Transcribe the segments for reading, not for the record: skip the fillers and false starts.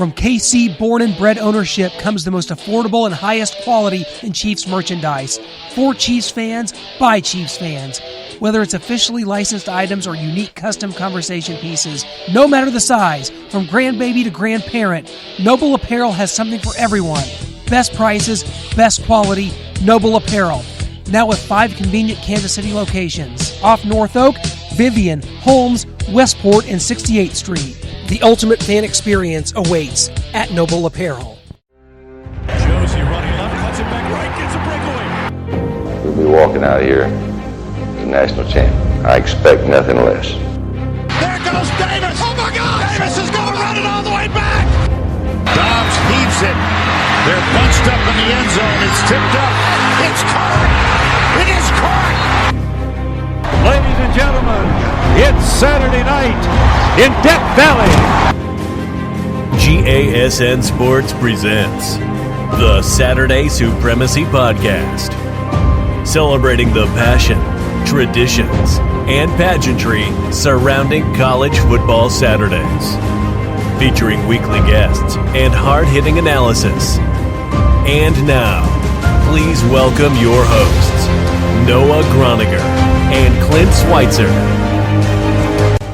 From KC born and bred ownership comes the most affordable and highest quality in Chiefs merchandise. For Chiefs fans, by Chiefs fans. Whether it's officially licensed items or unique custom conversation pieces, no matter the size, from grandbaby to grandparent, Noble Apparel has something for everyone. Best prices, best quality, Noble Apparel. Now with 5 convenient Kansas City locations. Off North Oak, Vivian, Holmes, Westport, and 68th Street. The ultimate fan experience awaits at Noble Apparel. Josie running left, cuts it back right, gets a breakaway. We'll be walking out of here as national champion. I expect nothing less. There goes Davis. Oh my God! Davis is going to run it all the way back. Dobbs heaves it. They're bunched up in the end zone. It's tipped up. It's caught. It is caught. Ladies and gentlemen, it's Saturday night in Death Valley. GASN Sports presents the Saturday Supremacy Podcast, celebrating the passion, traditions, and pageantry surrounding college football Saturdays, featuring weekly guests and hard-hitting analysis. And now, please welcome your hosts, Noah Groniger and Clint Schweitzer.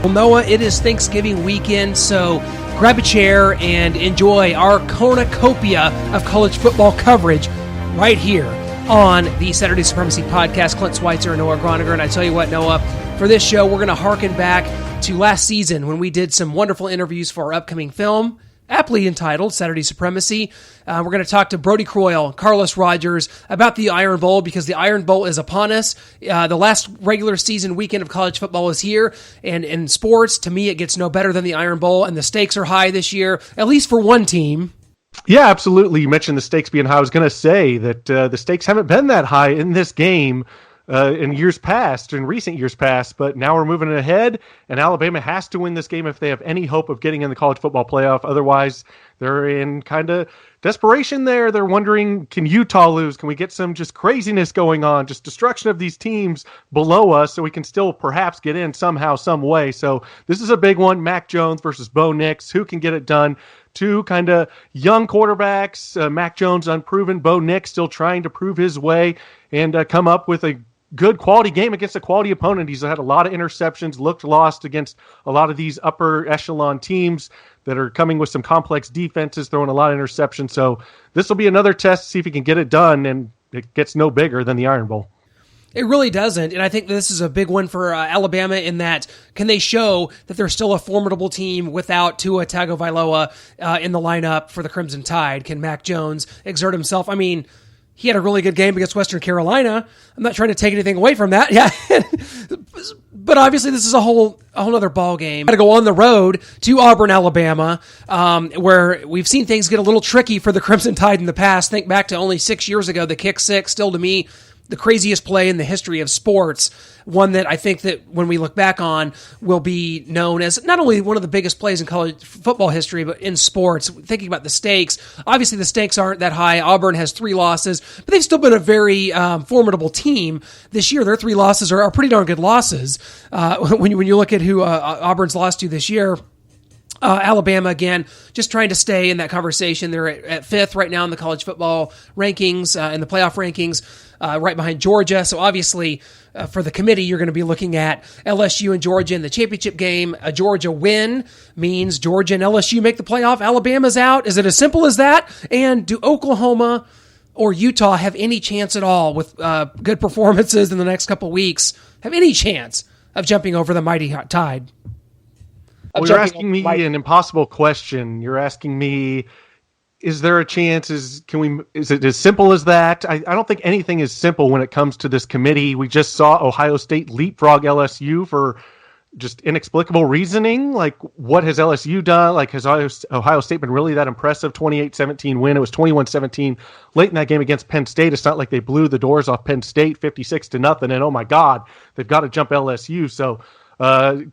Well, Noah, it is Thanksgiving weekend, so grab a chair and enjoy our cornucopia of college football coverage right here on the Saturday Supremacy Podcast. Clint Schweitzer and Noah Groniger. And I tell you what, Noah, for this show, we're going to harken back to last season when we did some wonderful interviews for our upcoming film, aptly entitled Saturday Supremacy. We're going to talk to Brodie Croyle, Carlos Rogers about the Iron Bowl, because the Iron Bowl is upon us. The last regular season weekend of college football is here, and in sports, to me, it gets no better than the Iron Bowl, and the stakes are high this year, at least for one team. Yeah, absolutely. You mentioned the stakes being high. I was going to say that the stakes haven't been that high in this game in recent years past, but now we're moving it ahead, and Alabama has to win this game if they have any hope of getting in the college football playoff. Otherwise, they're in kind of desperation there. They're wondering, can Utah lose? Can we get some just craziness going on, just destruction of these teams below us so we can still perhaps get in somehow, some way? So this is a big one, Mac Jones versus Bo Nix. Who can get it done? Two kind of young quarterbacks, Mac Jones unproven, Bo Nix still trying to prove his way and come up with a good quality game against a quality opponent. He's had a lot of interceptions, looked lost against a lot of these upper echelon teams that are coming with some complex defenses, throwing a lot of interceptions. So this will be another test to see if he can get it done, and it gets no bigger than the Iron Bowl. It really doesn't, and I think this is a big one for Alabama in that, can they show that they're still a formidable team without Tua Tagovailoa in the lineup for the Crimson Tide? Can Mac Jones exert himself? I mean, he had a really good game against Western Carolina. I'm not trying to take anything away from that. Yeah. But obviously this is a whole other ball game. Got to go on the road to Auburn, Alabama, where we've seen things get a little tricky for the Crimson Tide in the past. Think back to only 6 years ago, the kick six, still to me the craziest play in the history of sports. One that I think that when we look back on will be known as not only one of the biggest plays in college football history, but in sports. Thinking about the stakes, obviously the stakes aren't that high. Auburn has 3 losses, but they've still been a very formidable team this year. Their 3 losses are pretty darn good losses. When you look at who Auburn's lost to this year, Alabama, again, just trying to stay in that conversation. They're at 5th right now in the college football rankings, in the playoff rankings, right behind Georgia. So obviously, for the committee, you're going to be looking at LSU and Georgia in the championship game. A Georgia win means Georgia and LSU make the playoff. Alabama's out. Is it as simple as that? And do Oklahoma or Utah have any chance at all with good performances in the next couple weeks, have any chance of jumping over the mighty Tide? Well, you're asking me an impossible question. You're asking me, is there a chance? Is it as simple as that? I don't think anything is simple when it comes to this committee. We just saw Ohio State leapfrog LSU for just inexplicable reasoning. Like, what has LSU done? Like, has Ohio State been really that impressive? 28-17 win. It was 21-17 late in that game against Penn State. It's not like they blew the doors off Penn State 56-0. And oh my God, they've got to jump LSU. So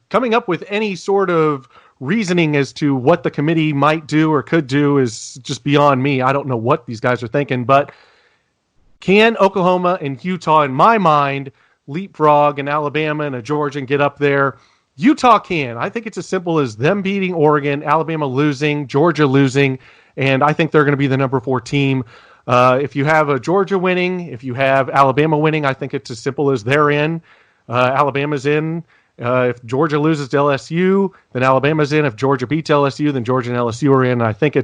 coming up with any sort of reasoning as to what the committee might do or could do is just beyond me. I don't know what these guys are thinking, but can Oklahoma and Utah, in my mind, leapfrog and Alabama and a Georgia and get up there Utah can. I think it's as simple as them beating Oregon, Alabama losing, Georgia losing, and I think they're going to be the number 4 team. If you have a Georgia winning, if you have Alabama winning, I think it's as simple as they're in. Alabama's in. If Georgia loses to LSU, then Alabama's in. If Georgia beats LSU, then Georgia and LSU are in. I think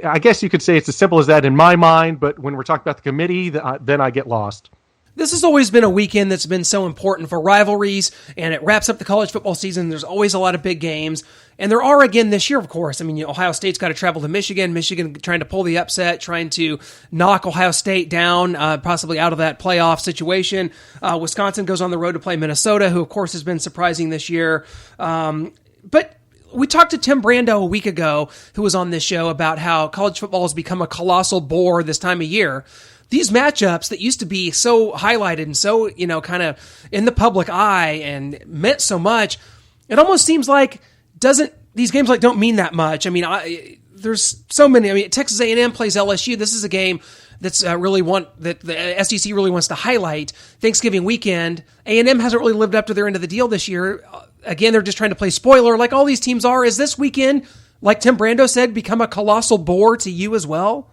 I guess you could say it's as simple as that in my mind, but when we're talking about the committee, then I get lost. This has always been a weekend that's been so important for rivalries, and it wraps up the college football season. There's always a lot of big games, and there are again this year, of course. I mean, Ohio State's got to travel to Michigan. Michigan trying to pull the upset, trying to knock Ohio State down, possibly out of that playoff situation. Wisconsin goes on the road to play Minnesota, who, of course, has been surprising this year. But we talked to Tim Brando a week ago, who was on this show, about how college football has become a colossal bore this time of year. These matchups that used to be so highlighted and so, kind of in the public eye and meant so much, it almost seems like these games don't mean that much. I mean, there's so many. I mean, Texas A&M plays LSU. This is a game that's that the SEC really wants to highlight. Thanksgiving weekend, A&M hasn't really lived up to their end of the deal this year. Again, they're just trying to play spoiler like all these teams are. Is this weekend, like Tim Brando said, become a colossal bore to you as well?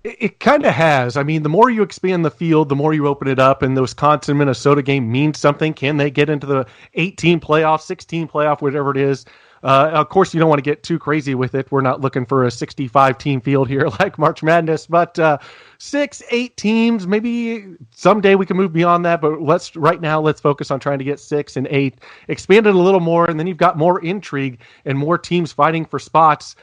It kind of has. I mean, the more you expand the field, the more you open it up, and the Wisconsin-Minnesota game means something. Can they get into the 18 playoff, 16 playoff, whatever it is? Of course, you don't want to get too crazy with it. We're not looking for a 65-team field here like March Madness, but 6, 8 teams, maybe someday we can move beyond that, but right now let's focus on trying to get 6 and 8, expand it a little more, and then you've got more intrigue and more teams fighting for spots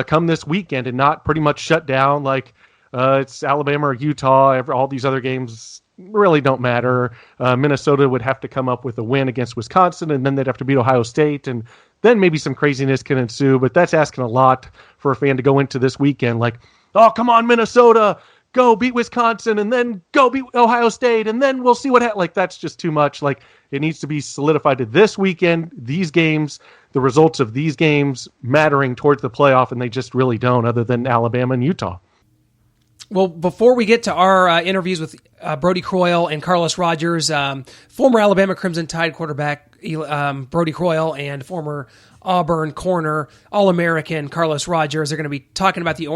come this weekend and not pretty much shut down like it's Alabama or Utah. All these other games really don't matter. Minnesota would have to come up with a win against Wisconsin, and then they'd have to beat Ohio State, and then maybe some craziness can ensue. But that's asking a lot for a fan to go into this weekend. Like, oh, come on, Minnesota, go beat Wisconsin, and then go beat Ohio State, and then we'll see what happens. Like, that's just too much. Like, it needs to be solidified to this weekend, these games, the results of these games mattering towards the playoff, and they just really don't, other than Alabama and Utah. Well, before we get to our interviews with Brodie Croyle and Carlos Rogers, former Alabama Crimson Tide quarterback Brodie Croyle and former Auburn corner, All-American Carlos Rogers are going to be talking about the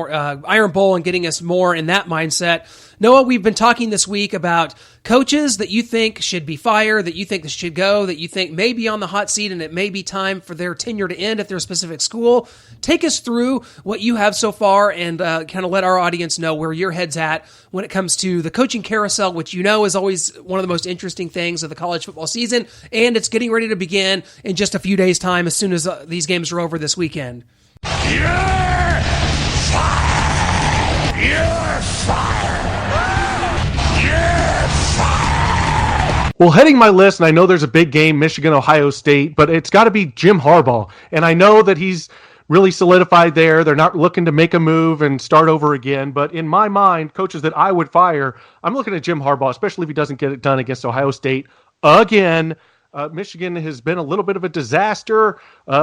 Iron Bowl and getting us more in that mindset. Noah, we've been talking this week about coaches that you think should be fired, that you think should go, that you think may be on the hot seat and it may be time for their tenure to end at their specific school. Take us through what you have so far and kind of let our audience know where your head's at when it comes to the coaching carousel, which is always one of the most interesting things of the college football season, and it's getting ready to begin in just a few days' time as soon as these games are over this weekend. You're fired! You're fired! You're fired! Well, heading my list, and I know there's a big game, Michigan, Ohio State, but it's got to be Jim Harbaugh. And I know that he's really solidified there. They're not looking to make a move and start over again. But in my mind, coaches that I would fire, I'm looking at Jim Harbaugh, especially if he doesn't get it done against Ohio State again. Michigan has been a little bit of a disaster.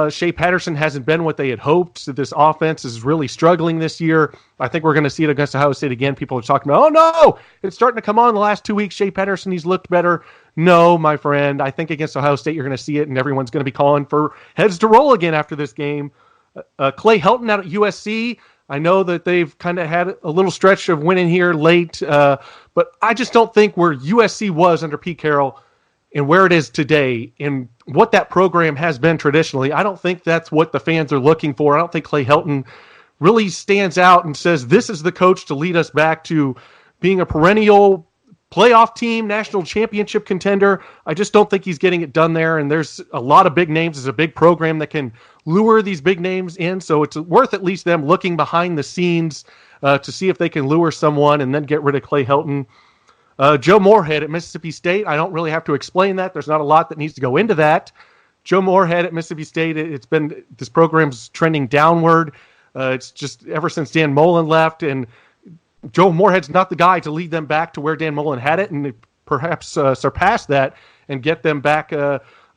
Shea Patterson hasn't been what they had hoped. This offense is really struggling this year. I think we're going to see it against Ohio State again. People are talking about, oh no, it's starting to come on the last 2 weeks. Shea Patterson, he's looked better. No, my friend. I think against Ohio State, you're going to see it, and everyone's going to be calling for heads to roll again after this game. Clay Helton out at USC. I know that they've kind of had a little stretch of winning here late, but I just don't think where USC was under Pete Carroll and where it is today and what that program has been traditionally, I don't think that's what the fans are looking for. I don't think Clay Helton really stands out and says, this is the coach to lead us back to being a perennial playoff team, national championship contender. I just don't think he's getting it done there, and there's a lot of big names. There's a big program that can lure these big names in, so it's worth at least them looking behind the scenes to see if they can lure someone and then get rid of Clay Helton. Joe Moorhead at Mississippi State, I don't really have to explain that. There's not a lot that needs to go into that. Joe Moorhead at Mississippi State, this program's trending downward. It's just ever since Dan Mullen left, and Joe Moorhead's not the guy to lead them back to where Dan Mullen had it and perhaps surpass that and get them back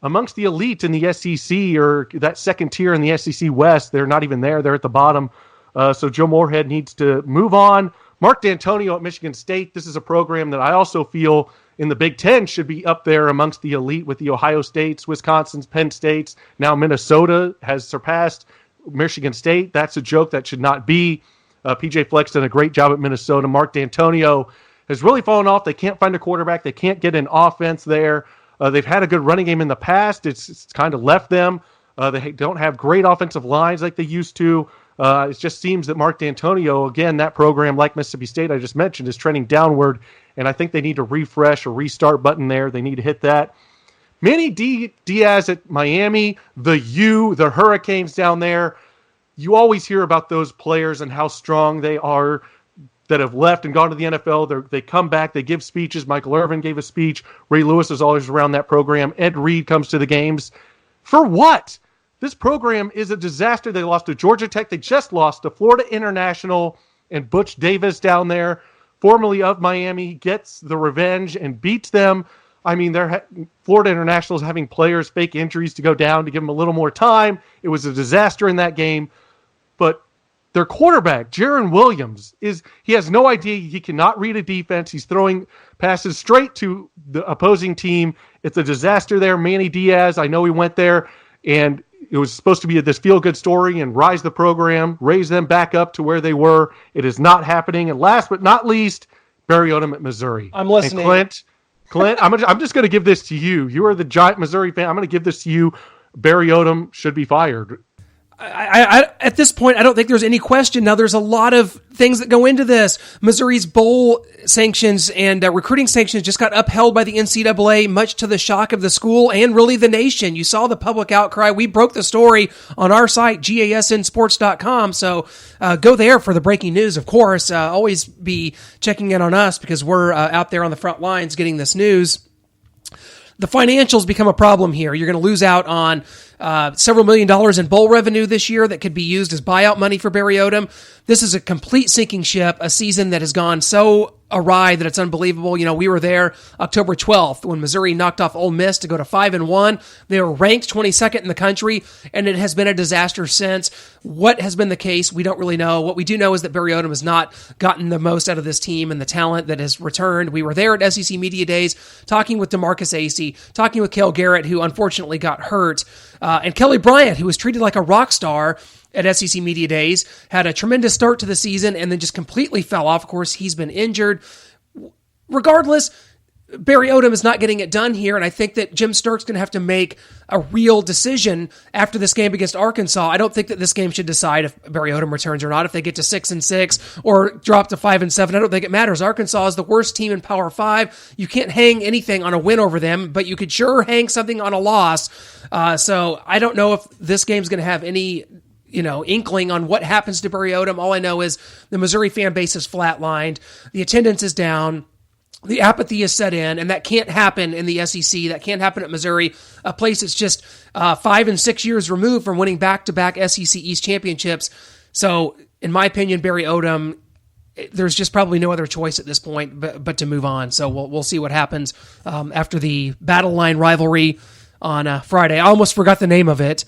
amongst the elite in the SEC or that second tier in the SEC West. They're not even there. They're at the bottom. So Joe Moorhead needs to move on. Mark D'Antonio at Michigan State, this is a program that I also feel in the Big Ten should be up there amongst the elite with the Ohio States, Wisconsin's, Penn States. Now Minnesota has surpassed Michigan State. That's a joke. That should not be. PJ Fleck's done a great job at Minnesota. Mark D'Antonio has really fallen off. They can't find a quarterback. They can't get an offense there. They've had a good running game in the past. It's kind of left them. They don't have great offensive lines like they used to. It just seems that Mark D'Antonio, again, that program, like Mississippi State I just mentioned, is trending downward, and I think they need to refresh or restart button there. They need to hit that. Manny Diaz at Miami, the Hurricanes down there. You always hear about those players and how strong they are that have left and gone to the NFL. They come back, they give speeches. Michael Irvin gave a speech. Ray Lewis is always around that program. Ed Reed comes to the games. For what? This program is a disaster. They lost to Georgia Tech. They just lost to Florida International, and Butch Davis down there, formerly of Miami, gets the revenge and beats them. I mean, Florida International is having players fake injuries to go down to give them a little more time. It was a disaster in that game. But their quarterback, Jaron Williams, he has no idea. He cannot read a defense. He's throwing passes straight to the opposing team. It's a disaster there. Manny Diaz, I know he went there, and it was supposed to be this feel-good story and rise the program, raise them back up to where they were. It is not happening. And last but not least, Barry Odom at Missouri. I'm listening. And Clint, I'm just going to give this to you. You are the giant Missouri fan. I'm going to give this to you. Barry Odom should be fired. I at this point, I don't think there's any question. Now, there's a lot of things that go into this. Missouri's bowl sanctions and recruiting sanctions just got upheld by the NCAA, much to the shock of the school and really the nation. You saw the public outcry. We broke the story on our site, gasnsports.com. So go there for the breaking news, of course. Always be checking in on us because we're out there on the front lines getting this news. The financials become a problem here. You're going to lose out on several $1 million in bowl revenue this year that could be used as buyout money for Barry Odom. This is a complete sinking ship, a season that has gone so awry that it's unbelievable. You know, we were there October 12th when Missouri knocked off Ole Miss to go to 5-1. They were ranked 22nd in the country, and it has been a disaster since. What has been the case, we don't really know. What we do know is that Barry Odom has not gotten the most out of this team and the talent that has returned. We were there at SEC Media Days talking with DeMarcus Acey, talking with Cale Garrett, who unfortunately got hurt, and Kelly Bryant, who was treated like a rock star at SEC Media Days, had a tremendous start to the season and then just completely fell off. Of course, he's been injured. Regardless, Barry Odom is not getting it done here, and I think that Jim Sterk's going to have to make a real decision after this game against Arkansas. I don't think that this game should decide if Barry Odom returns or not. If they get to 6-6 or drop to 5-7, I don't think it matters. Arkansas is the worst team in Power 5. You can't hang anything on a win over them, but you could sure hang something on a loss. So I don't know if this game's going to have any inkling on what happens to Barry Odom. All I know is the Missouri fan base is flatlined. The attendance is down. The apathy is set in, and that can't happen in the SEC. That can't happen at Missouri, a place that's just 5 and 6 years removed from winning back-to-back SEC East championships. So, in my opinion, Barry Odom, there's just probably no other choice at this point but to move on. So we'll see what happens after the Battle Line rivalry on Friday. I almost forgot the name of it.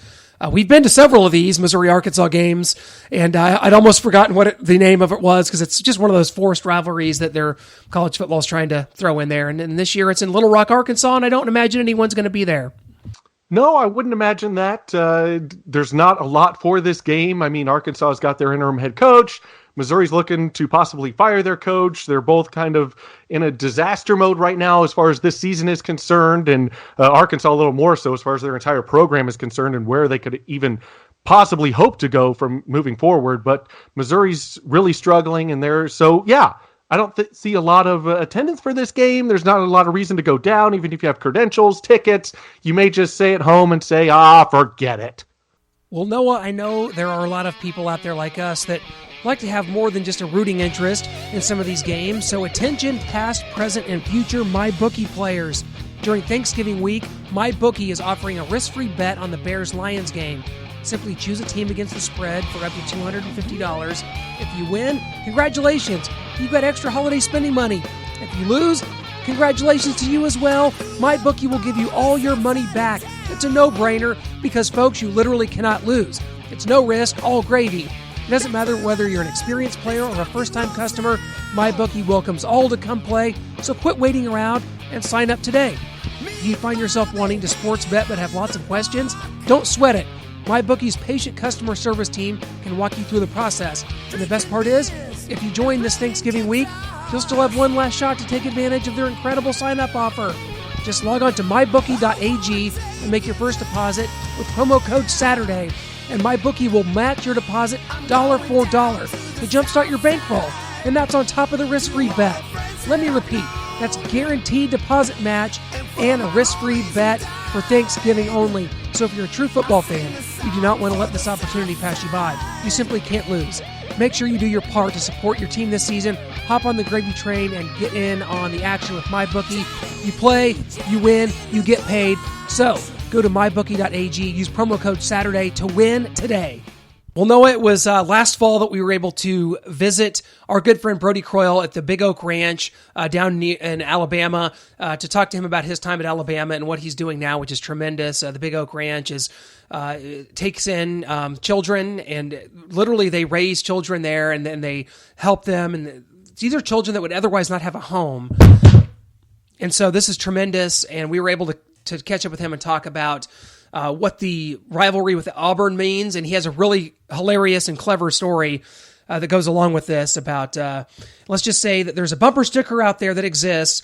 We've been to several of these Missouri-Arkansas games, and I'd almost forgotten what the name of it was because it's just one of those forced rivalries that their college football is trying to throw in there. And this year it's in Little Rock, Arkansas, and I don't imagine anyone's going to be there. No, I wouldn't imagine that. There's not a lot for this game. I mean, Arkansas has got their interim head coach. Missouri's looking to possibly fire their coach. They're both kind of in a disaster mode right now as far as this season is concerned, and Arkansas a little more so as far as their entire program is concerned and where they could even possibly hope to go from moving forward. But Missouri's really struggling, and I don't see a lot of attendance for this game. There's not a lot of reason to go down, even if you have credentials, tickets. You may just stay at home and say, forget it. Well, Noah, I know there are a lot of people out there like us that like to have more than just a rooting interest in some of these games. So attention, past, present, and future MyBookie players. During Thanksgiving week, MyBookie is offering a risk-free bet on the Bears-Lions game. Simply choose a team against the spread for up to $250. If you win, congratulations, you've got extra holiday spending money. If you lose, congratulations to you as well. MyBookie will give you all your money back. It's a no-brainer because, folks, you literally cannot lose. It's no risk, all gravy. It doesn't matter whether you're an experienced player or a first-time customer, MyBookie welcomes all to come play. So quit waiting around. and sign up today. If you find yourself wanting to sports bet but have lots of questions, don't sweat it. MyBookie's patient customer service team can walk you through the process. And the best part is, if you join this Thanksgiving week, you'll still have one last shot to take advantage of their incredible sign-up offer. Just log on to mybookie.ag and make your first deposit with promo code SATURDAY, and MyBookie will match your deposit dollar for dollar to jumpstart your bankroll, and that's on top of the risk-free bet. Let me repeat, that's guaranteed deposit match and a risk-free bet for Thanksgiving only. So if you're a true football fan, you do not want to let this opportunity pass you by. You simply can't lose. Make sure you do your part to support your team this season. Hop on the gravy train and get in on the action with MyBookie. You play, you win, you get paid. So go to mybookie.ag, use promo code SATURDAY to win today. Well, Noah, it was last fall that we were able to visit our good friend Brodie Croyle at the Big Oak Ranch down in Alabama to talk to him about his time at Alabama and what he's doing now, which is tremendous. The Big Oak Ranch takes in children, and literally they raise children there, and then they help them. And these are children that would otherwise not have a home. And so this is tremendous, and we were able to catch up with him and talk about what the rivalry with Auburn means, and he has a really hilarious and clever story that goes along with this about, let's just say that there's a bumper sticker out there that exists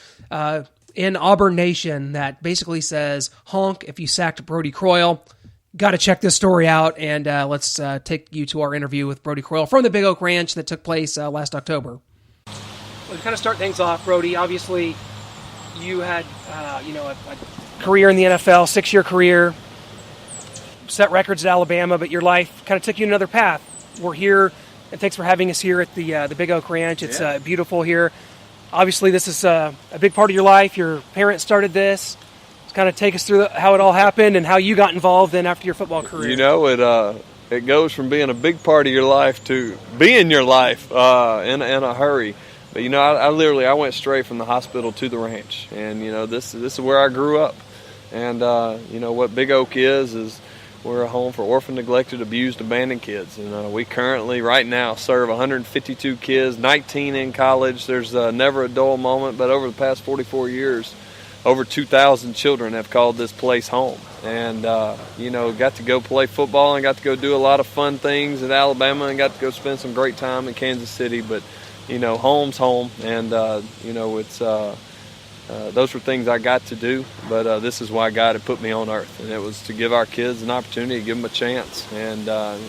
in Auburn Nation that basically says, honk if you sacked Brodie Croyle. Got to check this story out, and let's take you to our interview with Brodie Croyle from the Big Oak Ranch that took place last October. Well, to kind of start things off, Brodie, obviously you had a career in the NFL, 6-year career, set records at Alabama, but your life kind of took you another path. We're here, and thanks for having us here at the Big Oak Ranch. It's beautiful here. Obviously, this is a big part of your life. Your parents started this. Just kind of take us through how it all happened and how you got involved then after your football career. You know, it goes from being a big part of your life to being your life in a hurry. But, I went straight from the hospital to the ranch. And, this is where I grew up. And, what Big Oak is we're a home for orphaned, neglected, abused, abandoned kids. And we currently, right now, serve 152 kids, 19 in college. There's never a dull moment. But over the past 44 years, over 2,000 children have called this place home. And, got to go play football and got to go do a lot of fun things at Alabama and got to go spend some great time in Kansas City. But, home's home. And, it's those were things I got to do. But this is why God had put me on earth. And it was to give our kids an opportunity, to give them a chance. And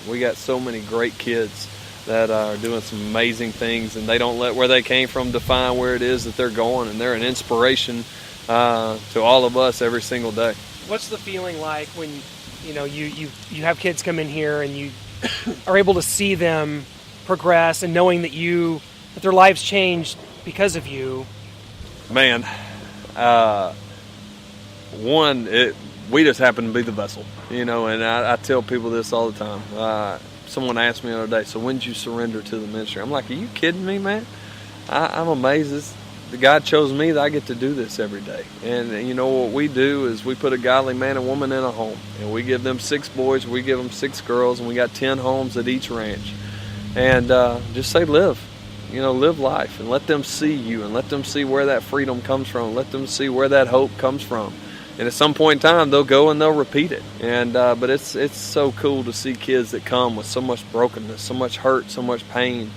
we got so many great kids that are doing some amazing things. And they don't let where they came from define where it is that they're going. And they're an inspiration to all of us every single day. What's the feeling like when you have kids come in here and you are able to see them progress and knowing that their lives changed because of you? Man, we just happen to be the vessel, and I tell people this all the time. Someone asked me the other day, so when did you surrender to the ministry? I'm like, are you kidding me, man? I'm amazed. God chose me that I get to do this every day. And what we do is we put a godly man and woman in a home. And we give them 6 boys, we give them 6 girls, and we got 10 homes at each ranch. And just say live. Live life and let them see you and let them see where that freedom comes from. Let them see where that hope comes from. And at some point in time, they'll go and they'll repeat it. And but it's so cool to see kids that come with so much brokenness, so much hurt, so much pain,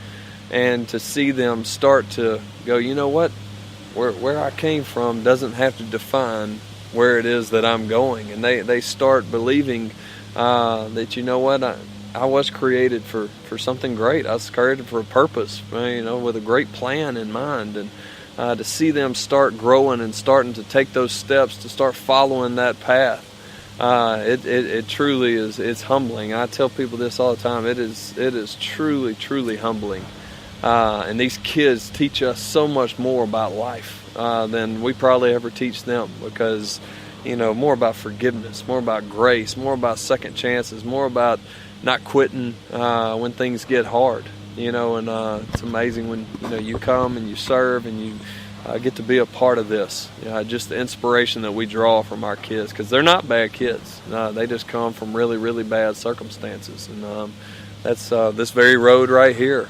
and to see them start to go, you know what? Where I came from doesn't have to define where it is that I'm going. And they start believing that, I was created for something great. I was created for a purpose, with a great plan in mind. And to see them start growing and starting to take those steps to start following that path, it truly is. It's humbling. I tell people this all the time. It is truly, truly humbling. And these kids teach us so much more about life than we probably ever teach them because, more about forgiveness, more about grace, more about second chances, more about not quitting when things get hard, and it's amazing when, you come and you serve and you get to be a part of this. Just the inspiration that we draw from our kids because they're not bad kids. They just come from really, really bad circumstances. And that's this very road right here.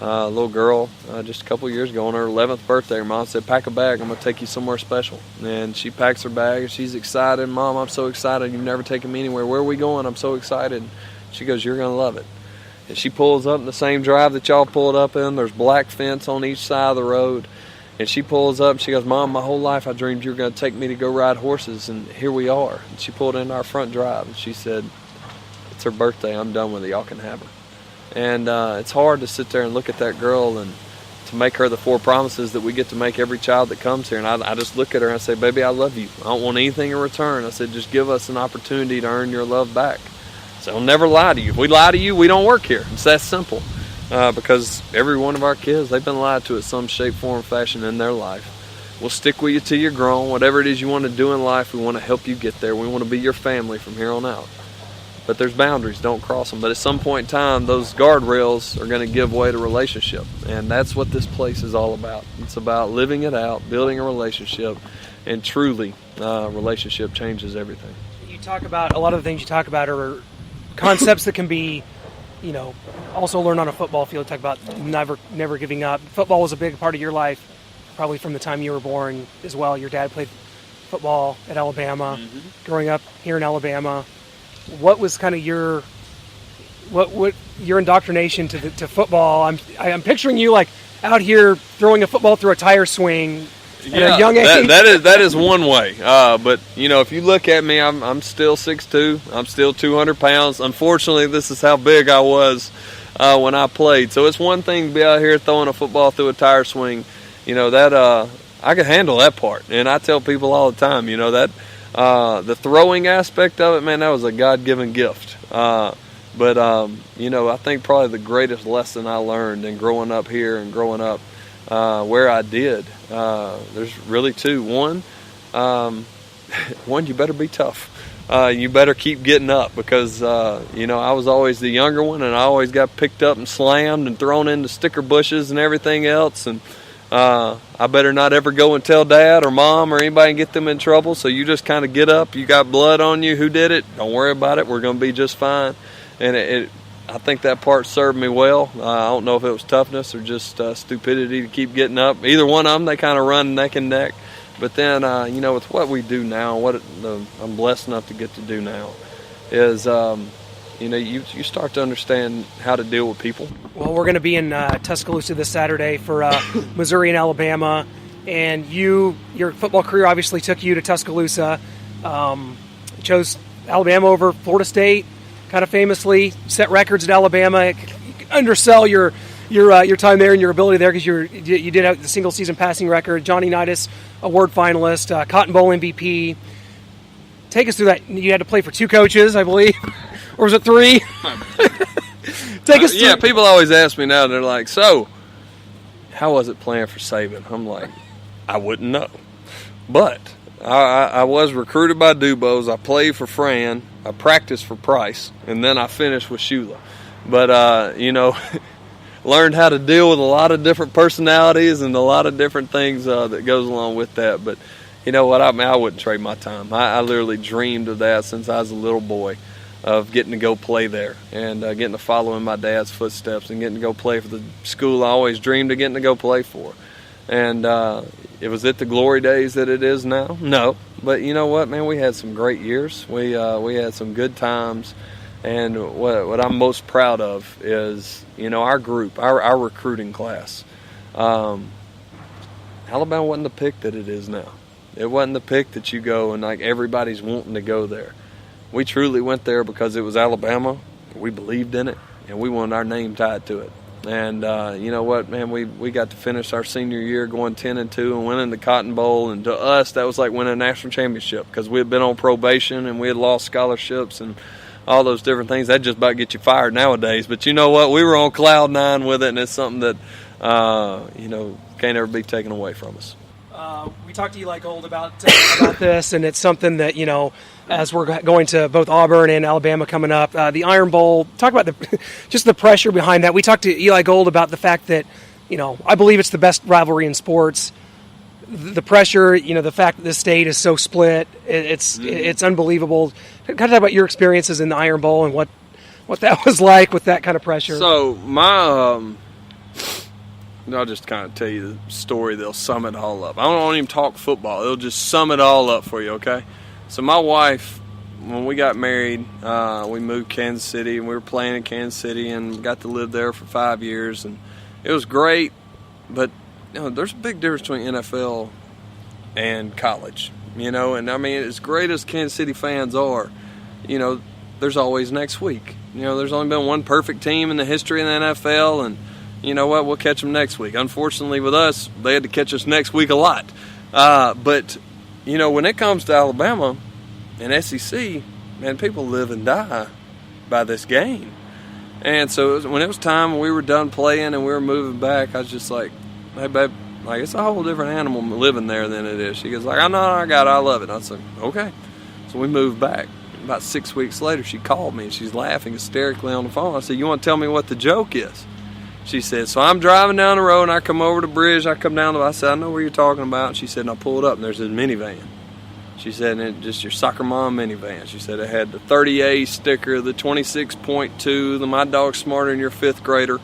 little girl just a couple years ago on her 11th birthday. Her mom said, pack a bag, I'm going to take you somewhere special. And she packs her bag, and she's excited. Mom, I'm so excited. You've never taken me anywhere. Where are we going? I'm so excited. She goes, you're going to love it. And she pulls up in the same drive that y'all pulled up in. There's black fence on each side of the road. And she pulls up, and she goes, Mom, my whole life I dreamed you were going to take me to go ride horses, and here we are. And she pulled in our front drive, and she said, it's her birthday. I'm done with it. Y'all can have her. And it's hard to sit there and look at that girl and to make her the 4 promises that we get to make every child that comes here. And I just look at her and I say, baby, I love you. I don't want anything in return. I said, just give us an opportunity to earn your love back. So I'll never lie to you. If we lie to you, we don't work here. It's that simple. Because every one of our kids, they've been lied to in some shape, form, fashion in their life. We'll stick with you till you're grown. Whatever it is you want to do in life, we want to help you get there. We want to be your family from here on out. But there's boundaries, don't cross them. But at some point in time, those guardrails are going to give way to relationship. And that's what this place is all about. It's about living it out, building a relationship, and truly, relationship changes everything. You talk about, a lot of the things you talk about are concepts that can be, also learned on a football field. Talk about never giving up. Football was a big part of your life, probably from the time you were born as well. Your dad played football at Alabama. Mm-hmm. Growing up here in Alabama, what was kind of your indoctrination to football? I'm picturing you like out here throwing a football through a tire swing at a young age. That is one way. But if you look at me, I'm still 6'2". I'm still 200 pounds. Unfortunately, this is how big I was when I played. So it's one thing to be out here throwing a football through a tire swing. That I can handle that part, and I tell people all the time, that. The throwing aspect of it, man, that was a God-given gift. But I think probably the greatest lesson I learned in growing up here and growing up where I did, there's really 2. One, you better be tough. You better keep getting up because, I was always the younger one, and I always got picked up and slammed and thrown into sticker bushes and everything else. And I better not ever go and tell Dad or Mom or anybody and get them in trouble. So you just kind of get up. You got blood on you. Who did it? Don't worry about it. We're going to be just fine. And I think that part served me well. I don't know if it was toughness or just stupidity to keep getting up. Either one of them, they kind of run neck and neck. But then, with what we do now, I'm blessed enough to get to do now, is you start to understand how to deal with people. Well, we're going to be in Tuscaloosa this Saturday for Missouri and Alabama, and your football career obviously took you to Tuscaloosa. Chose Alabama over Florida State, kind of famously set records at Alabama. You can undersell your time there and your ability there because you did have the single season passing record. Johnny Unitas award finalist, Cotton Bowl MVP. Take us through that. You had to play for 2 coaches, I believe. Or was it 3? Take us through. Yeah, people always ask me now, they're like, so, how was it playing for Saban? I'm like, I wouldn't know. But I was recruited by Dubose. I played for Fran. I practiced for Price. And then I finished with Shula. But, learned how to deal with a lot of different personalities and a lot of different things that goes along with that. But you know what? I wouldn't trade my time. I literally dreamed of that since I was a little boy, of getting to go play there and getting to follow in my dad's footsteps and getting to go play for the school I always dreamed of getting to go play for. And it was it the glory days that it is now? No. But you know what, man? We had some great years. We had some good times. And what I'm most proud of is, our group, our recruiting class. Alabama wasn't the pick that it is now. It wasn't the pick that you go and like everybody's wanting to go there. We truly went there because it was Alabama. We believed in it, and we wanted our name tied to it. And you know what, man? We got to finish our senior year going 10-2 and winning the Cotton Bowl. And to us, that was like winning a national championship because we had been on probation and we had lost scholarships and all those different things. That just about get you fired nowadays. But you know what? We were on cloud 9 with it, and it's something that can't ever be taken away from us. We talked to Eli Gold about this, and it's something that, as we're going to both Auburn and Alabama coming up, the Iron Bowl, talk about just the pressure behind that. We talked to Eli Gold about the fact that, I believe it's the best rivalry in sports. The pressure, the fact that the state is so split, it's unbelievable. Kind of talk about your experiences in the Iron Bowl and what that was like with that kind of pressure. So my I'll just kind of tell you the story. They'll sum it all up. I don't even talk football. They'll just sum it all up for you, okay? So my wife, when we got married, we moved to Kansas City, and we were playing in Kansas City and got to live there for 5 years. And it was great, but there's a big difference between NFL and college, and I mean, as great as Kansas City fans are, there's always next week. There's only been one perfect team in the history of the NFL, and you know what? We'll catch them next week. Unfortunately, with us, they had to catch us next week a lot. But when it comes to Alabama and SEC, man, people live and die by this game. And so when it was time, we were done playing and we were moving back, I was just like, hey, babe, like, it's a whole different animal living there than it is. She goes, like, I know, I got it, I love it. I said, okay. So we moved back. About 6 weeks later, she called me, and she's laughing hysterically on the phone. I said, you want to tell me what the joke is? She said, so I'm driving down the road, and I come over the bridge. I said, I know what you're talking about. And she said, and I pulled up, and there's this minivan. She said, and just your soccer mom minivan. She said it had the 30A sticker, the 26.2, the My Dog's Smarter Than Your Fifth Grader.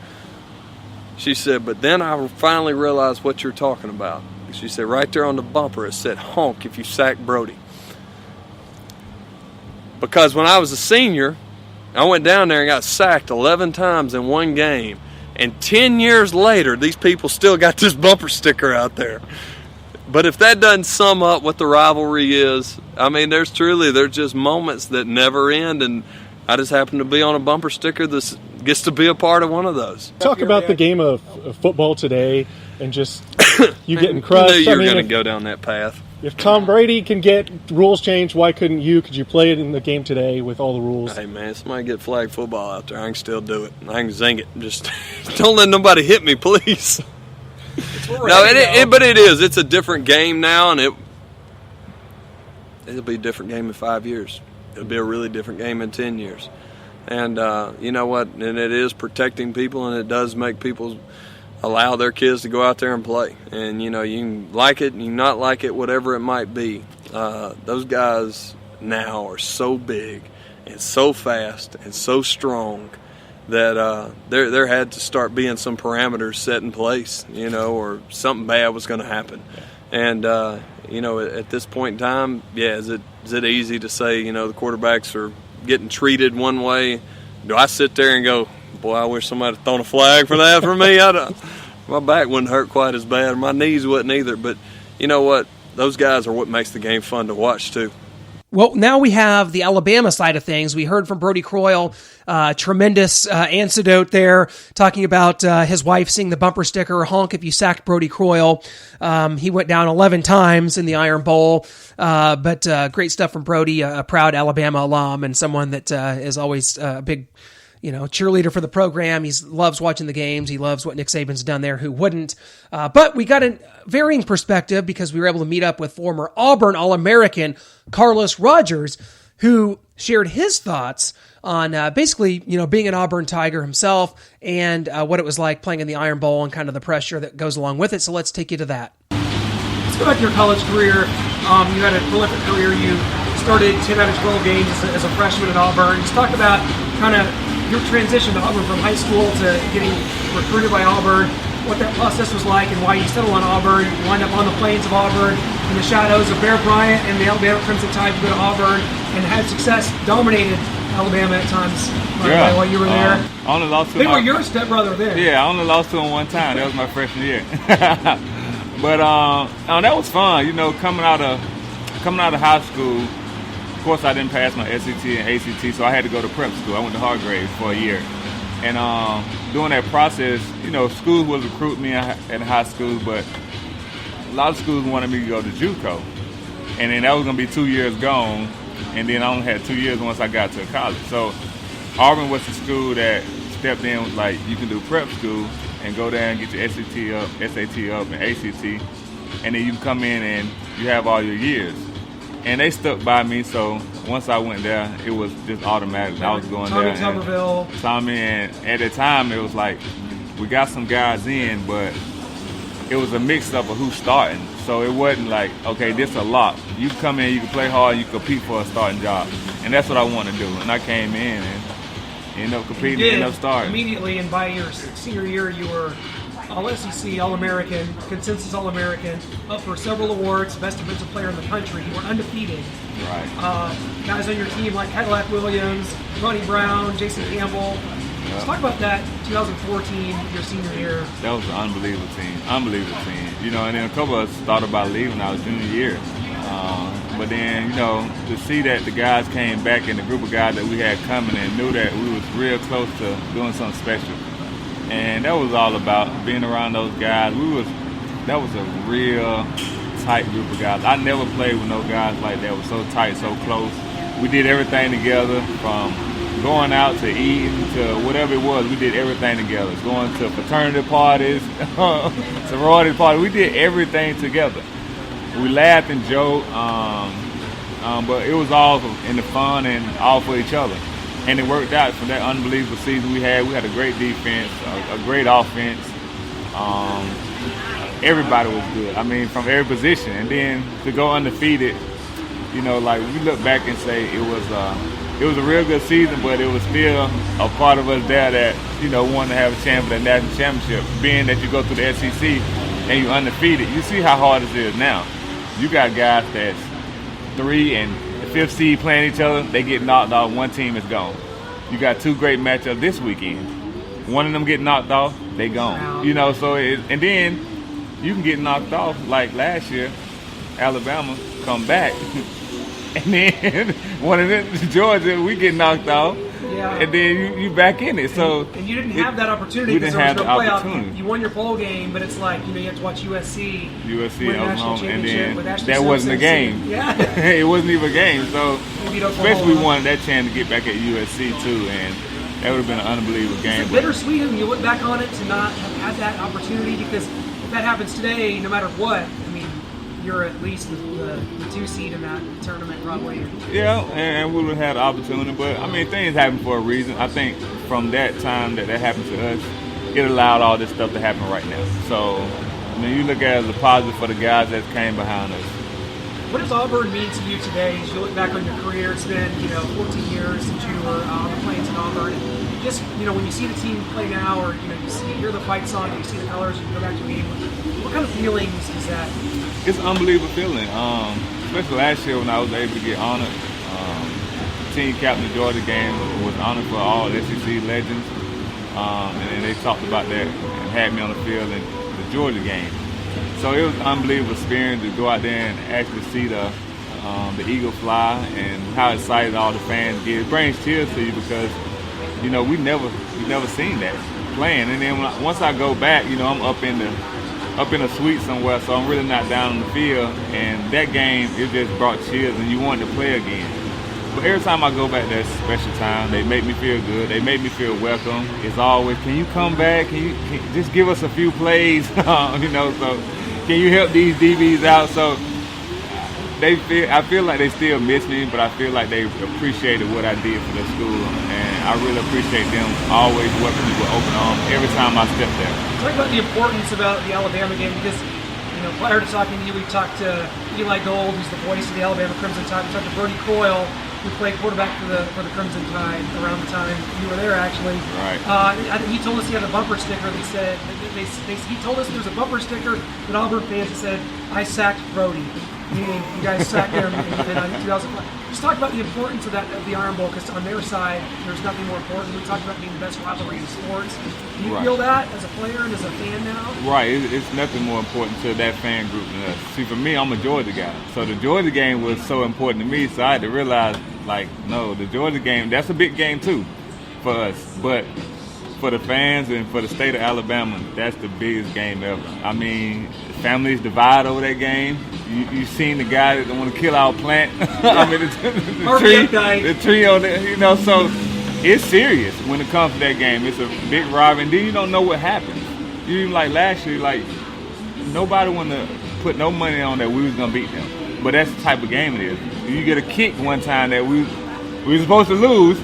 She said, but then I finally realized what you're talking about. She said, right there on the bumper, it said, honk if you sack Brodie. Because when I was a senior, I went down there and got sacked 11 times in one game. And 10 years later, these people still got this bumper sticker out there. But if that doesn't sum up what the rivalry is, I mean, there's just moments that never end. And I just happen to be on a bumper sticker that gets to be a part of one of those. Talk about the game of football today and just you getting crushed. I knew you were going to go down that path. If Tom Brady can get rules changed, why couldn't you? Could you play it in the game today with all the rules? Hey, man, somebody get flag football out there. I can still do it. I can zing it. Just don't let nobody hit me, please. No, but it is. It's a different game now, and it'll be a different game in 5 years. It'll be a really different game in 10 years. And you know what? And it is protecting people, and it does make people allow their kids to go out there and play. And, you can like it and you not like it, whatever it might be. Those guys now are so big and so fast and so strong that there had to start being some parameters set in place, or something bad was going to happen. And, at this point in time, is it easy to say, the quarterbacks are getting treated one way? Do I sit there and go, boy, I wish somebody had thrown a flag for that for me? My back wouldn't hurt quite as bad. My knees wouldn't either. But you know what? Those guys are what makes the game fun to watch, too. Well, now we have the Alabama side of things. We heard from Brodie Croyle, tremendous anecdote there, talking about his wife seeing the bumper sticker, honk if you sacked Brodie Croyle. He went down 11 times in the Iron Bowl, but great stuff from Brodie, a proud Alabama alum and someone that is always a big cheerleader for the program. He loves watching the games. He loves what Nick Saban's done there. Who wouldn't? But we got a varying perspective because we were able to meet up with former Auburn All-American Carlos Rogers, who shared his thoughts on basically, being an Auburn Tiger himself and what it was like playing in the Iron Bowl and kind of the pressure that goes along with it. So let's take you to that. Let's go back to your college career. You had a prolific career. You started 10 out of 12 games as a freshman at Auburn. Just talk about kind of your transition to Auburn from high school to getting recruited by Auburn, what that process was like and why you settled on Auburn. You wind up on the plains of Auburn in the shadows of Bear Bryant and the Alabama Crimson Tide. You go to Auburn and had success, dominated Alabama at times while you were there. I only lost to they were your stepbrother then. Yeah, I only lost to him one time. That was my freshman year. But that was fun. Coming out of high school. Of course, I didn't pass my SAT and ACT, so I had to go to prep school. I went to Hargraves for a year. And during that process, schools would recruit me in high school, but a lot of schools wanted me to go to JUCO. And then that was going to be 2 years gone, and then I only had 2 years once I got to college. So Auburn was the school that stepped in, was like, you can do prep school and go there and get your SAT up, and ACT, and then you can come in and you have all your years. And they stuck by me, so once I went there, it was just automatic. I was going there. Tommy, and at the time, it was like, we got some guys in, but it was a mix-up of who's starting. So it wasn't like, okay, this a lot. You come in, you can play hard, you compete for a starting job. And that's what I want to do. And I came in and ended up competing, ended up starting. Immediately, and by your senior year, you were All-SEC, All-American, consensus All-American, up for several awards, best defensive player in the country. You were undefeated. Right. Guys on your team like Cadillac Williams, Ronnie Brown, Jason Campbell. Let's talk about that 2014, your senior year. That was an unbelievable team. You know, and then a couple of us thought about leaving our junior year. But then, you know, to see that the guys came back and the group of guys that we had coming and knew that we was real close to doing something special. And that was all about being around those guys. That was a real tight group of guys. I never played with no guys like that. Was so tight, so close. We did everything together, from going out to eating to whatever it was. We did everything together. Going to fraternity parties, sorority parties. We did everything together. We laughed and joked, but it was all in the fun and all for each other. And it worked out for that unbelievable season we had. We had a great defense, a great offense. Everybody was good. I mean, from every position. And then to go undefeated, you know, like we look back and say it was a real good season, but it was still a part of us there that, you know, wanted to have a chance for that national championship. Being that you go through the SEC and you undefeated, you see how hard it is now. You got guys that's 3 and the 5th seed playing each other, they get knocked off, one team is gone. You got 2 great matchups this weekend. One of them get knocked off, they gone. You know, so and then you can get knocked off like last year, Alabama come back. And then one of them, Georgia, we get knocked off. Yeah. And then you back in it. So and you didn't have that opportunity because there was no playoff. You won your bowl game, but it's like, you know, you have to watch USC win national championship with Ashley that Simpson. wasn't a game. Yeah. It wasn't even a game. So especially we wanted that chance to get back at USC too, and that would have been an unbelievable game. It's bittersweet when you look back on it to not have had that opportunity, because if that happens today, no matter what, I mean, you're at least the 2 seed in that tournament probably. Yeah, and we would have had the opportunity, but I mean, things happen for a reason. I think from that time that happened to us, it allowed all this stuff to happen right now. So, I mean, you look at it as a positive for the guys that came behind us. What does Auburn mean to you today as you look back on your career? It's been, 14 years since you were on the plains in Auburn. And just, when you see the team play now, or, you hear the fight song, you see the colors, you go back to the game, what kind of feelings is that? It's an unbelievable feeling, especially last year when I was able to get honored. Team captain of the Georgia game was honored for all SEC legends, and then they talked about that and had me on the field in the Georgia game. So it was an unbelievable experience to go out there and actually see the eagle fly and how excited all the fans get. It brings tears to you because, we never seen that playing. And then once I go back, I'm up in a suite somewhere, so I'm really not down on the field. And that game, it just brought chills, and you wanted to play again. But every time I go back, that's a special time. They make me feel good. They make me feel welcome. It's always, can you come back? Can you just give us a few plays? So can you help these DBs out? So I feel like they still miss me, but I feel like they appreciated what I did for the school. And I really appreciate them always welcoming me with open arms every time I step there. Talk about the importance about the Alabama game, because prior to talking to you, we talked to Eli Gold, who's the voice of the Alabama Crimson Tide. We talked to Brodie Croyle, who played quarterback for the Crimson Tide around the time you were there, actually. Right. He told us he had a bumper sticker that said, he told us there's a bumper sticker that Auburn fans that said, "I sacked Brodie," meaning you guys sacked him in 2005. Just talk about the importance of the Iron Bowl, because on their side, there's nothing more important. We talked about being the best rivalry in sports. Do you feel that as a player and as a fan now? Right. It's nothing more important to that fan group than us. See, for me, I'm a Georgia guy. So the Georgia game was so important to me, so I had to realize, no, the Georgia game, that's a big game too for us. But for the fans and for the state of Alabama, that's the biggest game ever. I mean, families divide over that game. You've seen the guy that want to kill our plant. I mean, the tree on there, so it's serious when it comes to that game. It's a big rivalry, and then you don't know what happens. Even like last year, nobody wanted to put no money on that we was going to beat them. But that's the type of game it is. You get a kick one time that we were supposed to lose,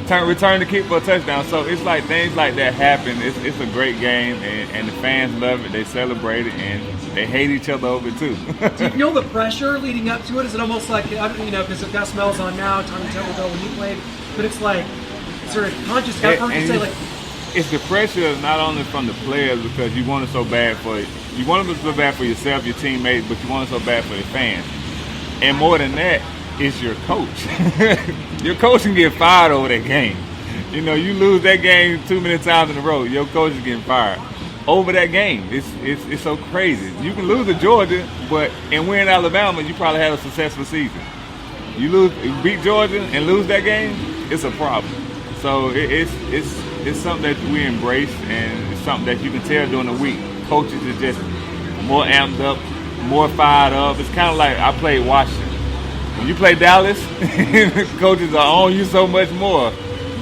return the kick for a touchdown. So it's like things like that happen. It's a great game, and the fans love it. They celebrate it, and they hate each other over it too. Do you feel the pressure leading up to it? Is it almost like, because if Gus Mel's on now, Tommy Temple when he played, but it's like sort of conscious effort to say it's the pressure not only from the players because you want it so bad for yourself, your teammates, but you want it so bad for the fans. And more than that, it's your coach. Your coach can get fired over that game. You know, you lose that game too many times in a row, your coach is getting fired over that game. It's so crazy. You can lose to Georgia, and win Alabama, you probably had a successful season. You beat Georgia and lose that game, it's a problem. So it's something that we embrace, and it's something that you can tell during the week. Coaches are just more amped up, more fired up. It's kind of like I played Washington. When you play Dallas, coaches are on you so much more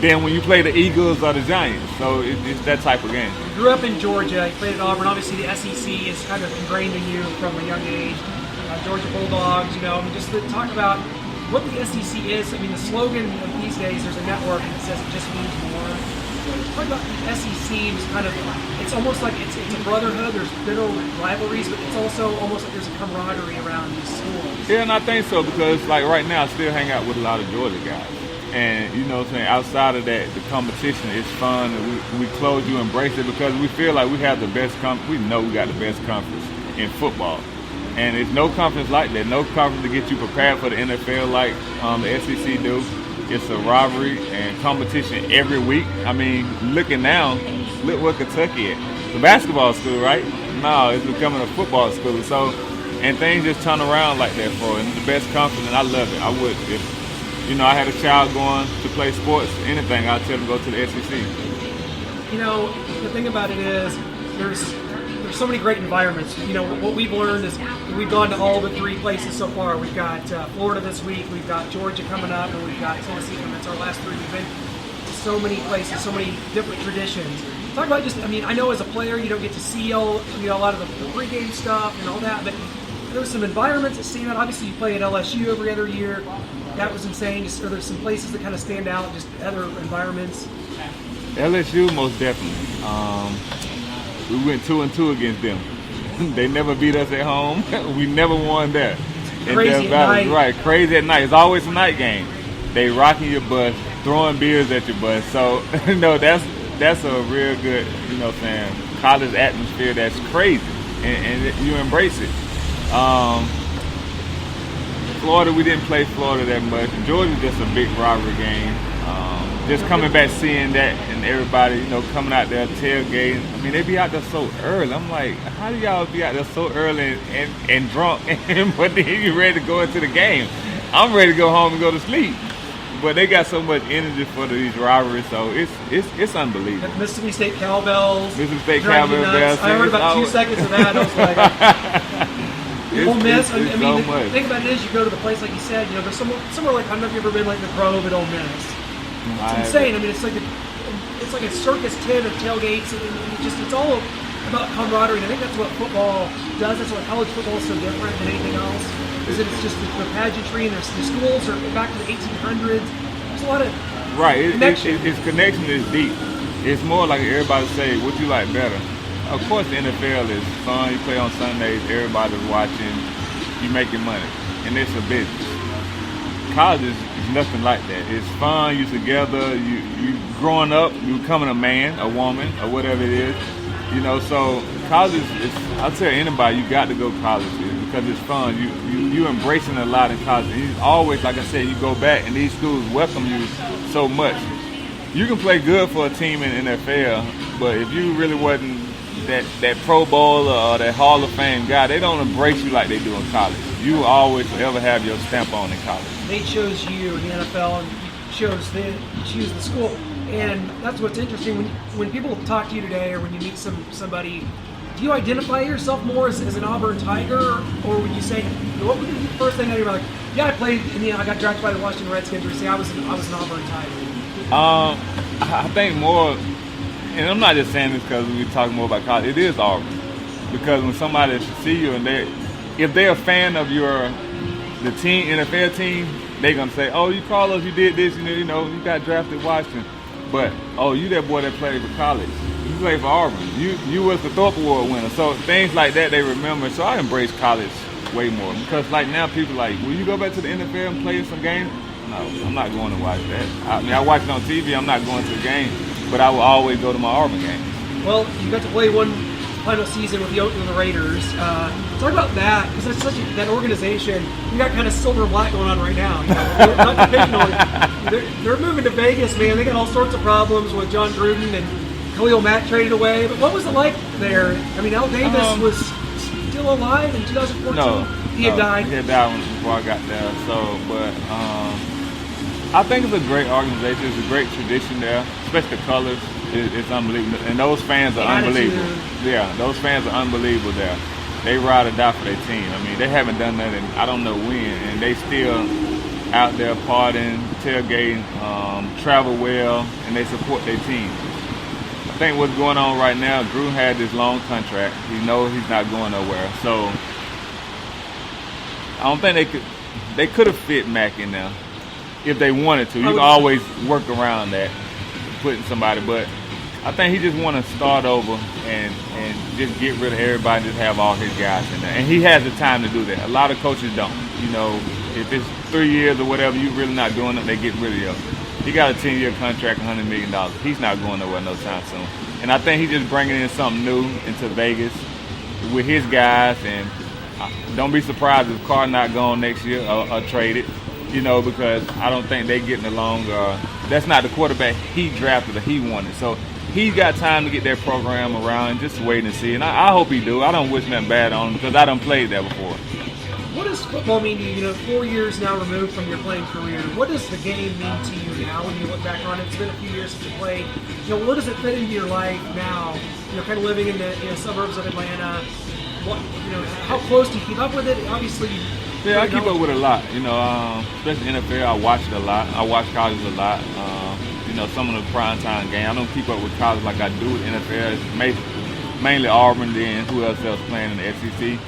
than when you play the Eagles or the Giants. So it's that type of game. You grew up in Georgia. You played at Auburn. Obviously, the SEC is kind of ingrained in you from a young age. Georgia Bulldogs, just to talk about what the SEC is. I mean, the slogan of these days, there's a network that says it just means more. Talk about the SEC is kind of, it's almost like it's a brotherhood. There's bitter rivalries, but it's also almost like there's a camaraderie around these schools. Yeah, and I think so because, like, right now I still hang out with a lot of Georgia guys. And, you know what I'm saying, outside of that, the competition is fun. And we close, you embrace it because we feel like we have the best we know we got the best conference in football. And there's no conference like that, no conference to get you prepared for the NFL like the SEC do. It's a rivalry and competition every week. I mean, look where Kentucky is. The basketball school, right? No, it's becoming a football school. So, and things just turn around like that for it. It's the best conference, and I love it. I would, if I had a child going to play sports, anything, I'd tell them to go to the SEC. The thing about it is, there's so many great environments. What we've learned is we've gone to all the three places so far. We've got Florida this week, we've got Georgia coming up, and we've got Tennessee coming. That's our last three. We've been to so many places, so many different traditions. Talk about I know as a player you don't get to see a lot of the pregame stuff and all that, but there's some environments that stand out. Obviously, you play at LSU every other year. That was insane. Are there some places that kind of stand out, just other environments? LSU, most definitely. We went 2-2 against them. They never beat us at home. We never won there. Crazy at night. Right, crazy at night. It's always a night game. They rocking your bus, throwing beers at your bus. So, that's a real good, college atmosphere that's crazy. And you embrace it. Florida, we didn't play Florida that much. Georgia's just a big rivalry game. Just coming back, seeing that, and everybody, coming out there tailgating. I mean, they be out there so early. I'm like, how do y'all be out there so early and drunk, but then you ready to go into the game? I'm ready to go home and go to sleep. But they got so much energy for these rivalries, so it's unbelievable. The Mississippi State Cowbells. Mississippi State Cowbells. I heard about 2 seconds of that. I was like, Ole Miss. The thing about it is, you go to the place like you said. There's somewhere like, I don't know if you've ever been like the Grove at Ole Miss. It's insane. I mean, it's like a circus tent of tailgates, and it's all about camaraderie. And I think that's what football does. That's why college football is so different than anything else. Is that it's just the pageantry, and the schools are back to the 1800s. There's a lot of connection. Its connection is deep. It's more like everybody say, what you like better? Of course, the NFL is fun. You play on Sundays. Everybody's watching. You making money, and it's a business. College is nothing like that. It's fun. You together. You growing up. You becoming a man, a woman, or whatever it is. So college is. I'll tell anybody, you got to go to college because it's fun. You embracing a lot in college. And you always, like I said, you go back and these schools welcome you so much. You can play good for a team in the NFL, but if you really wasn't that Pro Bowl or that Hall of Fame guy, they don't embrace you like they do in college. You will always forever have your stamp on in college. They chose you in the NFL, and you choose the school, and that's what's interesting. When people talk to you today, or when you meet somebody, do you identify yourself more as an Auburn Tiger, or would you say, what would be the first thing that you're like, yeah, I played, and I got drafted by the Washington Redskins, or you say I was an Auburn Tiger? I think more, and I'm not just saying this because we're talking more about college. It is Auburn, because when somebody should see you and if they're a fan of the team, NFL team, they're gonna say, "Oh, you Carlos, you did this, you got drafted at Washington, but you that boy that played for college, you played for Auburn, you was the Thorpe Award winner." So things like that they remember. So I embrace college way more because like now people like, will you go back to the NFL and play some games? No, I'm not going to watch that. I watch it on TV. I'm not going to the game. but I will always go to my Auburn game. Well, you got to play one final season with the Raiders. Talk about that, because that's such that organization. You got kind of silver and black going on right now. Not divisional. They're moving to Vegas, man. They got all sorts of problems with John Gruden and Khalil Mack traded away. But what was it like there? I mean, Al Davis was still alive in 2014. No, he had died. He had died before I got there. So, but I think it's a great organization. It's a great tradition there, especially the colors. It's unbelievable, and those fans are unbelievable. Yeah, those fans are unbelievable there. They ride or die for their team. I mean, they haven't done that in I don't know when, and they still out there partying, tailgating, travel well, and they support their team. I think what's going on right now, Gruden had this long contract. He knows he's not going nowhere, so I don't think they could have fit Mack in there if they wanted to. You can always work around that, putting somebody, but I think he just want to start over and just get rid of everybody and just have all his guys in there. And he has the time to do that. A lot of coaches don't. You know, if it's 3 years or whatever, you're really not doing it, they get rid of you. He got a 10-year contract, $100 million. He's not going nowhere no time soon. And I think he's just bringing in something new into Vegas with his guys. And don't be surprised if Carr not gone next year or traded. You know, because I don't think they getting along. That's not the quarterback he drafted or he wanted. So he's got time to get their program around and just wait and see. And I hope he do. I don't wish nothing bad on him because I done played there before. What does football mean to you? You know, 4 years now removed from your playing career. What does the game mean to you now when you look back on it? It's been a few years since you played. You know, what does it fit into your life now? You know, kind of living in the suburbs of Atlanta. What, you know, how close do you keep up with it? Obviously. Yeah, I keep up with it a lot. You know, especially NFL, I watch it a lot. I watch college a lot. You know, some of the primetime games. I don't keep up with college like I do with NFL. It's mainly Auburn, then who else playing in the SEC.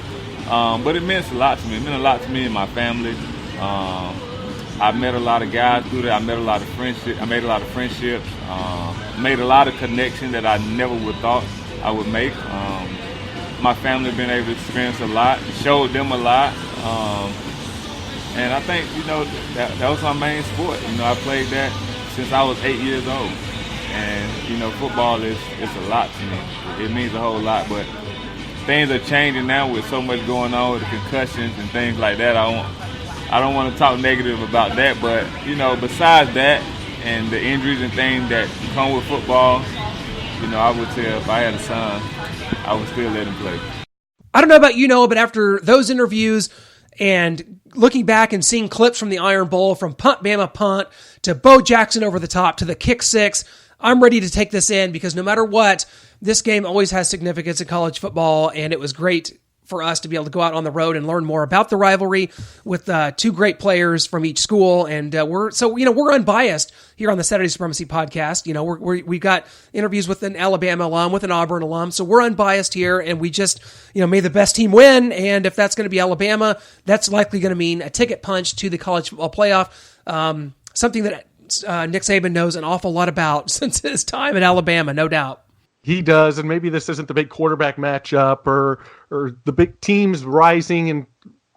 But it meant a lot to me. It meant a lot to me and my family. I met a lot of guys through there. I made a lot of friendships. Made a lot of connections that I never would thought I would make. My family been able to experience a lot, showed them a lot. And I think, you know, that was my main sport. You know, I played that since I was 8 years old. And, you know, football it's a lot to me. It means a whole lot. But things are changing now with so much going on with the concussions and things like that. I don't want to talk negative about that. But, you know, besides that and the injuries and things that come with football, you know, I would tell if I had a son, I would still let him play. I don't know about you, Noah, but after those interviews and looking back and seeing clips from the Iron Bowl, from punt, Bama punt, to Bo Jackson over the top, to the kick six, I'm ready to take this in because no matter what, this game always has significance in college football, and it was great for us to be able to go out on the road and learn more about the rivalry with two great players from each school. And we're unbiased here on the Saturday Supremacy podcast. You know, we got interviews with an Alabama alum, with an Auburn alum. So we're unbiased here, and we just, you know, may the best team win. And if that's going to be Alabama, that's likely going to mean a ticket punch to the college football playoff. Something that Nick Saban knows an awful lot about since his time at Alabama, no doubt. He does, and maybe this isn't the big quarterback matchup or the big teams rising and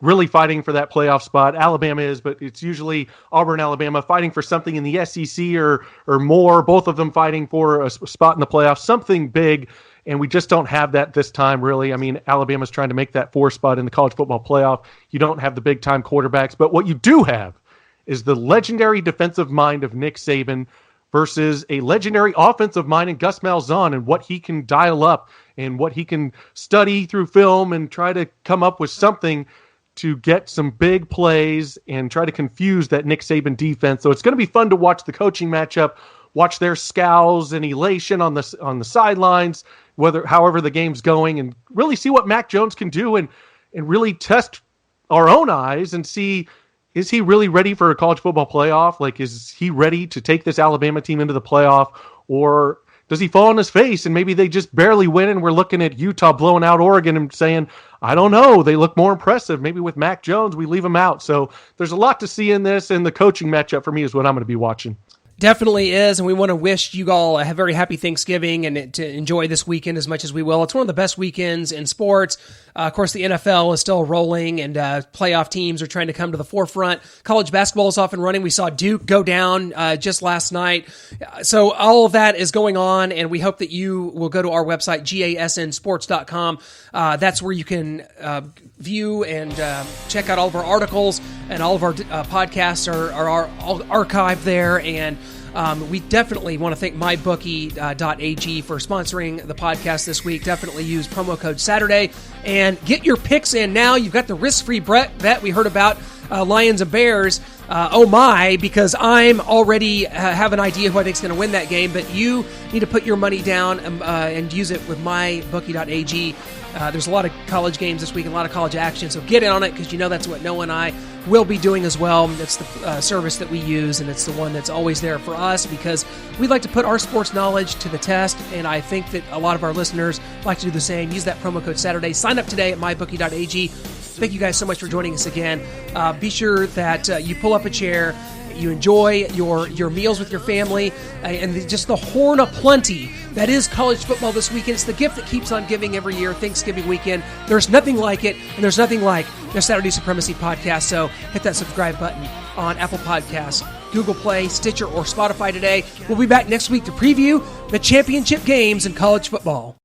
really fighting for that playoff spot. Alabama is, but it's usually Auburn, Alabama fighting for something in the SEC or more, both of them fighting for a spot in the playoffs, something big, and we just don't have that this time, really. I mean, Alabama's trying to make that 4 spot in the college football playoff. You don't have the big-time quarterbacks, but what you do have is the legendary defensive mind of Nick Saban versus a legendary offensive mind in Gus Malzahn and what he can dial up and what he can study through film and try to come up with something to get some big plays and try to confuse that Nick Saban defense. So it's going to be fun to watch the coaching matchup, watch their scowls and elation on the sidelines, however the game's going, and really see what Mac Jones can do and really test our own eyes and see, is he really ready for a college football playoff? Like, is he ready to take this Alabama team into the playoff? Or does he fall on his face and maybe they just barely win and we're looking at Utah blowing out Oregon and saying, I don't know, they look more impressive. Maybe with Mac Jones, we leave him out. So there's a lot to see in this, and the coaching matchup for me is what I'm going to be watching. Definitely is, and we want to wish you all a very happy Thanksgiving and to enjoy this weekend as much as we will. It's one of the best weekends in sports. Of course, the NFL is still rolling, and playoff teams are trying to come to the forefront. College basketball is off and running. We saw Duke go down just last night. So all of that is going on, and we hope that you will go to our website, gasnsports.com. That's where you can view and check out all of our articles, and all of our podcasts are archived there. And we definitely want to thank mybookie.ag for sponsoring the podcast this week. Definitely use promo code Saturday and get your picks in now. You've got the risk-free bet we heard about, Lions and Bears. Oh my, because I'm already have an idea who I think is going to win that game, but you need to put your money down and use it with mybookie.ag. There's a lot of college games this week and a lot of college action, so get in on it because you know that's what Noah and I will be doing as well. That's the service that we use, and it's the one that's always there for us because we like to put our sports knowledge to the test, and I think that a lot of our listeners like to do the same. Use that promo code Saturday. Sign up today at mybookie.ag. Thank you guys so much for joining us again. Be sure that you pull up a chair, you enjoy your meals with your family, and just the horn of plenty that is college football this weekend. It's the gift that keeps on giving every year, Thanksgiving weekend. There's nothing like it, and there's nothing like the Saturday Supremacy podcast, so hit that subscribe button on Apple Podcasts, Google Play, Stitcher, or Spotify today. We'll be back next week to preview the championship games in college football.